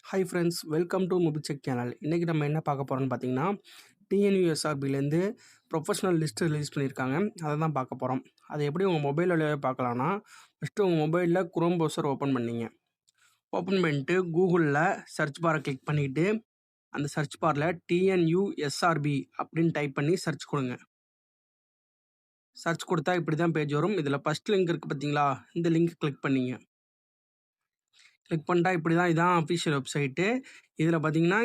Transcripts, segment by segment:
Hi friends, welcome to Mobicheck channel. இன்றைக்கி நம்ம என்ன பார்க்க போகிறோம்னு பார்த்தீங்கன்னா, டிஎன்யூஎஸ்ஆர்பிலேருந்து ப்ரொஃபஷனல் லிஸ்ட்டு ரிலீஸ் பண்ணியிருக்காங்க. அதை தான் பார்க்க போகிறோம். அதை எப்படி உங்கள் மொபைல் வழியாகவே பார்க்கலான்னா, ஃபஸ்ட்டு உங்கள் மொபைலில் குரோம் ப்ரௌசர் ஓப்பன் பண்ணிங்க. ஓப்பன் பண்ணிட்டு கூகுளில் சர்ச் பாரை கிளிக் பண்ணிவிட்டு அந்த சர்ச் பாரில் டிஎன்யூஎஸ்ஆர்பி அப்படின்னு டைப் பண்ணி சர்ச் கொடுங்க. சர்ச் கொடுத்தா இப்படி தான் பேஜ் வரும். இதில் ஃபஸ்ட் லிங்க் இருக்குது பார்த்தீங்களா, இந்த லிங்க் கிளிக் பண்ணிங்க. கிளிக் பண்ணிட்டா இப்படி தான், இதான் அஃபிஷியல் வெப்சைட்டு. இதில் பார்த்தீங்கன்னா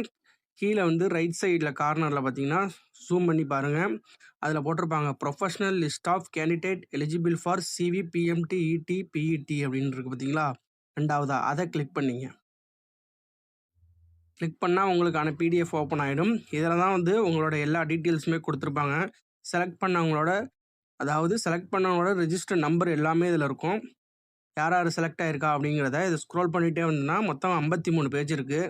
கீழே வந்து ரைட் சைடில் கார்னரில் பார்த்தீங்கன்னா ஜூம் பண்ணி பாருங்கள். அதில் போட்டிருப்பாங்க professional list of candidate eligible for CV PMT ED BEd அப்படின்னு இருக்குது பார்த்தீங்களா, ரெண்டாவதா அதை கிளிக் பண்ணிங்க. கிளிக் பண்ணால் உங்களுக்கான பிடிஎஃப் ஓப்பன் ஆகிடும். இதில் தான் வந்து உங்களோட எல்லா டீட்டெயில்ஸுமே கொடுத்துருப்பாங்க. செலக்ட் பண்ணவங்களோட ரெஜிஸ்டர் நம்பர் எல்லாமே இதில் இருக்கும். யார் யார் செலக்ட் ஆகிருக்கா அப்படிங்கிறத இதை ஸ்க்ரோல் பண்ணிகிட்டே வந்தோம்னா மொத்தம் 53 பேஜ் இருக்குது.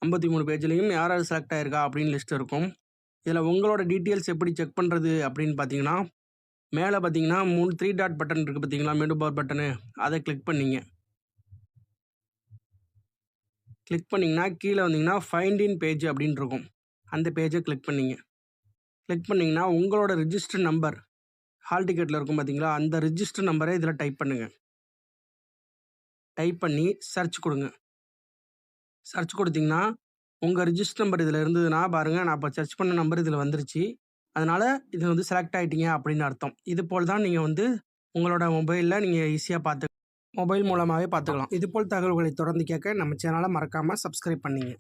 53 பேஜ்லேயும் யார் யார் செலக்ட் ஆகிருக்கா அப்படின்னு லிஸ்ட் இருக்கும். இதில் உங்களோட டீட்டெயில்ஸ் எப்படி செக் பண்ணுறது அப்படின்னு பார்த்தீங்கன்னா, மேலே பார்த்தீங்கன்னா 3 டாட் பட்டன் இருக்குது பார்த்தீங்களா, மெனு பார் பட்டனு, அதை கிளிக் பண்ணிங்க. கிளிக் பண்ணிங்கன்னா கீழே வந்தீங்கன்னா ஃபைண்ட் இன் பேஜ் அப்படின்னு இருக்கும். அந்த பேஜை கிளிக் பண்ணிங்க. கிளிக் பண்ணிங்கன்னா உங்களோட ரிஜிஸ்டர் நம்பர் ஹால் டிக்கெட்டில் இருக்கும் பார்த்தீங்களா, அந்த ரிஜிஸ்டர் நம்பரை இதில் டைப் பண்ணுங்கள். டைப் பண்ணி சர்ச் கொடுங்க. சர்ச் கொடுத்தீங்கன்னா உங்கள் ரிஜிஸ்டர் நம்பர் இதில் இருந்ததுன்னா பாருங்கள், நான் இப்போ சர்ச் பண்ண நம்பர் இதில் வந்துருச்சு. அதனால் இது வந்து செலக்ட் ஆகிட்டீங்க அப்படின்னு அர்த்தம். இது போல் தான் நீங்கள் வந்து உங்களோட மொபைலில் நீங்கள் ஈஸியாக மொபைல் மூலமாகவே பார்த்துக்கலாம். இதுபோல் தகவல்களை தொடர்ந்து கேட்க நம்ம சேனலை மறக்காமல் சப்ஸ்கிரைப் பண்ணிங்க.